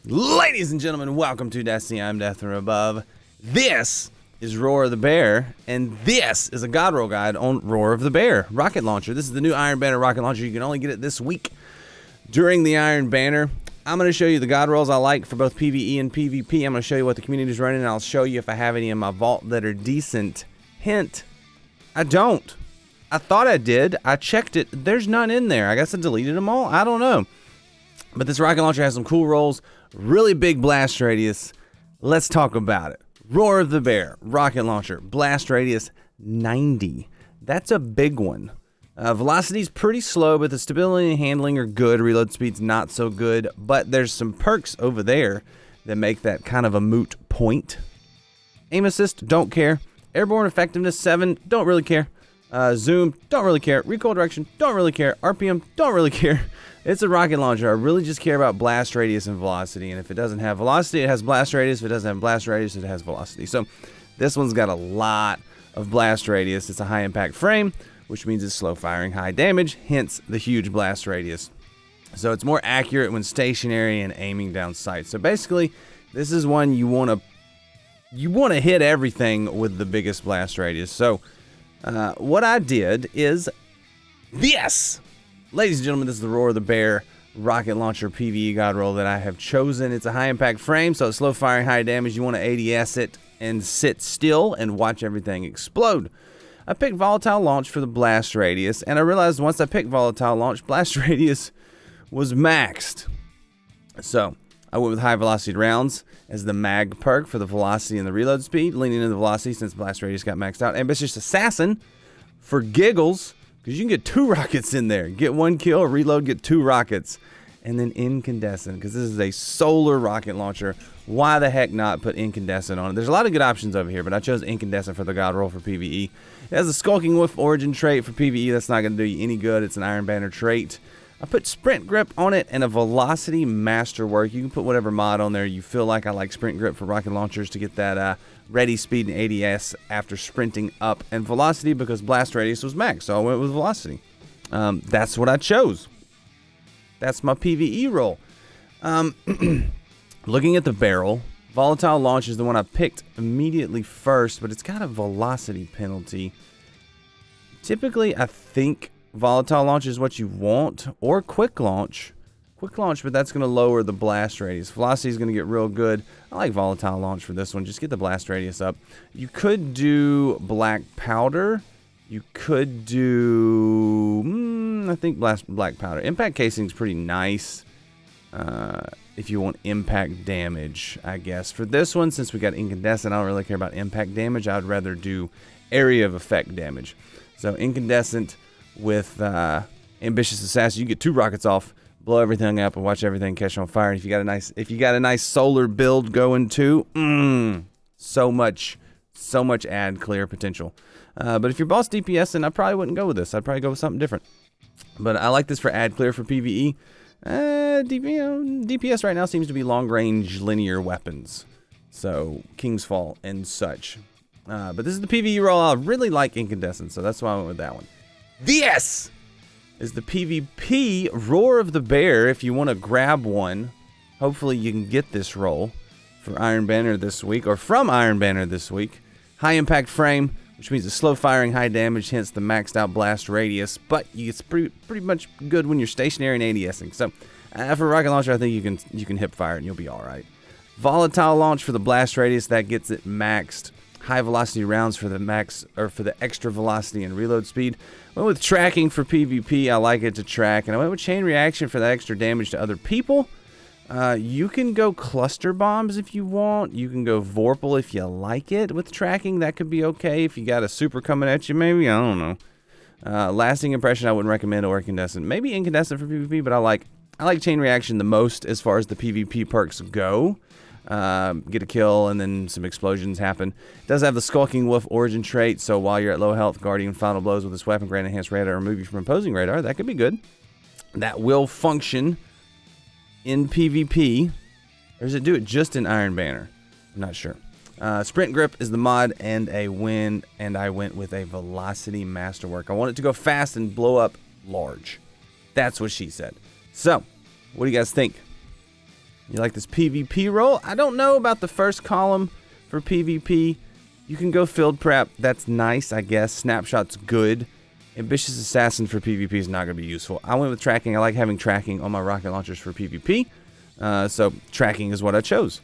Ladies and gentlemen, welcome to Destiny. I'm Death from Above. This is Roar of the Bear, and this is a God Roll guide on Roar of the Bear rocket launcher. This is the new Iron Banner rocket launcher. You can only get it this week during the Iron Banner. I'm going to show you the God Rolls I like for both PvE and PvP. I'm going to show you what the community is running, and I'll show you if I have any in my vault that are decent. Hint, I don't. I thought I did. I checked it. There's none in there. I guess I deleted them all. I don't know. But this rocket launcher has some cool rolls, really big blast radius. Let's talk about it. Roar of the Bear, rocket launcher, blast radius 90. That's a big one. Velocity's pretty slow, but the stability and handling are good. Reload speed's not so good, but there's some perks over there that make that kind of a moot point. Aim assist, don't care. Airborne effectiveness 7, don't really care. Zoom, don't really care. Recoil direction, don't really care. RPM, don't really care. It's a rocket launcher. I really just care about blast radius and velocity. And if it doesn't have velocity, it has blast radius. If it doesn't have blast radius, it has velocity. So this one's got a lot of blast radius. It's a high impact frame, which means it's slow firing, high damage, hence the huge blast radius. So it's more accurate when stationary and aiming down sight. So basically, this is one you want to hit everything with the biggest blast radius. So what I did is this. Ladies and gentlemen, this is the Roar of the Bear rocket launcher PvE God Roll that I have chosen. It's a high impact frame, so it's slow firing, high damage. You want to ADS it and sit still and watch everything explode. I picked volatile launch for the blast radius, and I realized once I picked volatile launch, blast radius was maxed. So I went with high velocity rounds as the mag perk for the velocity and the reload speed, leaning into the velocity since blast radius got maxed out. Ambitious Assassin for giggles, because you can get 2 rockets in there. Get 1 kill, reload, get 2 rockets. And then Incandescent, because this is a solar rocket launcher. Why the heck not put Incandescent on it? There's a lot of good options over here, but I chose Incandescent for the God Roll for PvE. It has a Skulking Wolf origin trait for PvE. That's not going to do you any good. It's an Iron Banner trait. I put Sprint Grip on it and a Velocity Masterwork. You can put whatever mod on there you feel like. I like Sprint Grip for rocket launchers to get that ready speed and ADS after sprinting up, and Velocity because blast radius was max, so I went with Velocity. That's what I chose. That's my PvE roll. Looking at the barrel, Volatile Launch is the one I picked immediately first, but it's got a velocity penalty. Typically, I think Volatile Launch is what you want, or Quick Launch. Quick Launch, but that's going to lower the blast radius. Velocity is going to get real good. I like Volatile Launch for this one. Just get the blast radius up. You could do Black Powder. You could do, I think Black Powder. Impact Casing is pretty nice if you want impact damage, I guess. For this one, since we got Incandescent, I don't really care about impact damage. I would rather do area of effect damage. So Incandescent with Ambitious Assassin, you get 2 rockets off, blow everything up, and watch everything catch on fire. And if you got a nice solar build going too, so much ad clear potential. But if you're boss DPS, then I probably wouldn't go with this. I'd probably go with something different. But I like this for ad clear for PvE. DPS right now seems to be long range linear weapons, so King's Fall and such. But this is the PvE roll. I really like Incandescent, so that's why I went with that one. This is the PvP Roar of the Bear. If you want to grab one, hopefully you can get this roll for Iron Banner this week, or from Iron Banner this week. High impact frame, which means it's slow firing, high damage, hence the maxed out blast radius, but it's pretty much good when you're stationary and ADSing. So for rocket launcher, I think you can hip fire it and you'll be all right. Volatile launch for the blast radius, that gets it maxed. High velocity rounds for the max, or for the extra velocity and reload speed. Went with tracking for PvP. I like it to track, and I went with chain reaction for that extra damage to other people. You can go cluster bombs if you want. You can go Vorpal if you like it with tracking. That could be okay if you got a super coming at you, maybe. I don't know. Lasting impression, I wouldn't recommend, or incandescent. Maybe incandescent for PvP, but I like chain reaction the most as far as the PvP perks go. Get a kill and then some explosions happen. It does have the Skulking Wolf origin trait, so while you're at low health, Guardian final blows with this weapon grant enhanced radar or remove you from opposing radar. That could be good. That will function in PvP. Or does it do it just in Iron Banner? I'm not sure. Sprint Grip is the mod and a win, and I went with a Velocity Masterwork. I want it to go fast and blow up large. That's what she said. So, what do you guys think? You like this PvP roll? I don't know about the first column for PvP. You can go field prep. That's nice, I guess. Snapshot's good. Ambitious Assassin for PvP is not going to be useful. I went with tracking. I like having tracking on my rocket launchers for PvP. So tracking is what I chose.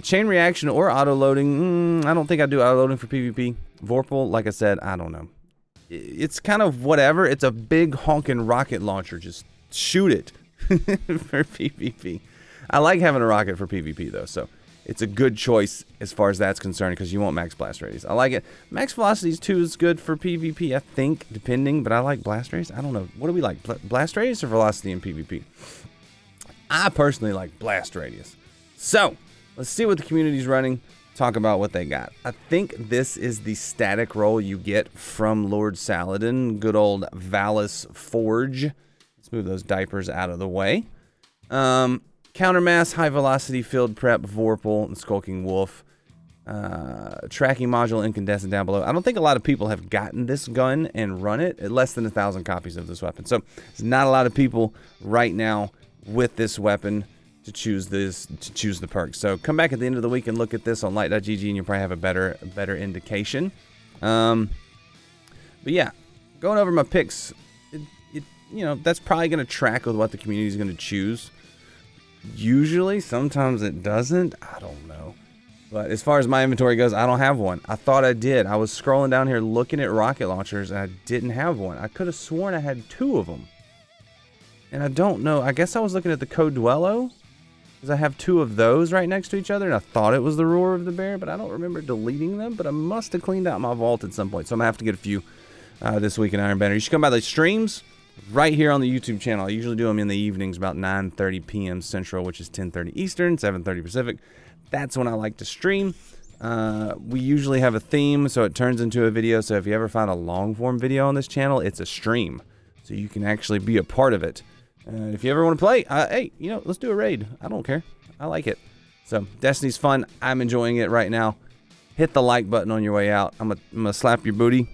Chain reaction or auto-loading. I don't think I do auto-loading for PvP. Vorpal, like I said, I don't know. It's kind of whatever. It's a big honking rocket launcher. Just shoot it for PvP. I like having a rocket for PvP though, so it's a good choice as far as that's concerned because you want max blast radius. I like it. Max velocities too is good for PvP, I think, depending, but I like blast radius. I don't know. What do we like? Blast radius or velocity in PvP? I personally like blast radius. So, let's see what the community's running. Talk about what they got. I think this is the static roll you get from Lord Saladin. Good old Valis Forge. Let's move those diapers out of the way. Countermass, high velocity, field prep, Vorpal, and Skulking Wolf. Tracking module, incandescent down below. I don't think a lot of people have gotten this gun and run it. Less than 1,000 copies of this weapon. So, there's not a lot of people right now with this weapon to choose the perk. So come back at the end of the week and look at this on light.gg and you'll probably have a better indication. But yeah, going over my picks, you know, that's probably going to track with what the community is going to choose. Usually, sometimes it doesn't. I don't know. But as far as my inventory goes, I don't have one. I thought I did. I was scrolling down here looking at rocket launchers and I didn't have one. I could have sworn I had 2 of them. And I don't know. I guess I was looking at the Code Dwello. Because I have 2 of those right next to each other, and I thought it was the Roar of the Bear, but I don't remember deleting them, but I must have cleaned out my vault at some point, so I'm going to have to get a few this week in Iron Banner. You should come by the streams right here on the YouTube channel. I usually do them in the evenings, about 9:30 p.m. Central, which is 10:30 Eastern, 7:30 Pacific. That's when I like to stream. We usually have a theme, so it turns into a video, so if you ever find a long-form video on this channel, it's a stream, so you can actually be a part of it. If you ever want to play, hey, you know, let's do a raid. I don't care. I like it. So, Destiny's fun. I'm enjoying it right now. Hit the like button on your way out. I'm gonna slap your booty.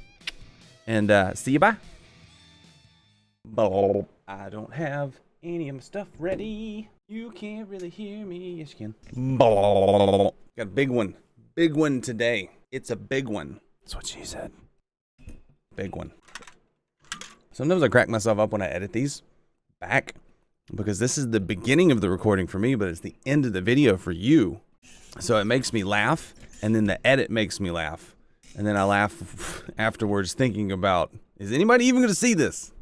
And see you, bye. I don't have any of my stuff ready. You can't really hear me. Yes, you can. Got a big one. Big one today. It's a big one. That's what she said. Big one. Sometimes I crack myself up when I edit these back because this is the beginning of the recording for me, but it's the end of the video for you. So it makes me laugh, and then the edit makes me laugh, and then I laugh afterwards thinking about, is anybody even going to see this?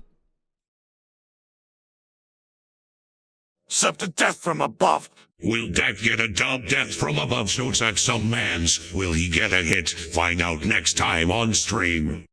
Except a death from above. Will Death get a dub? Death from above shoots at some mans. Will he get a hit? Find out next time on stream.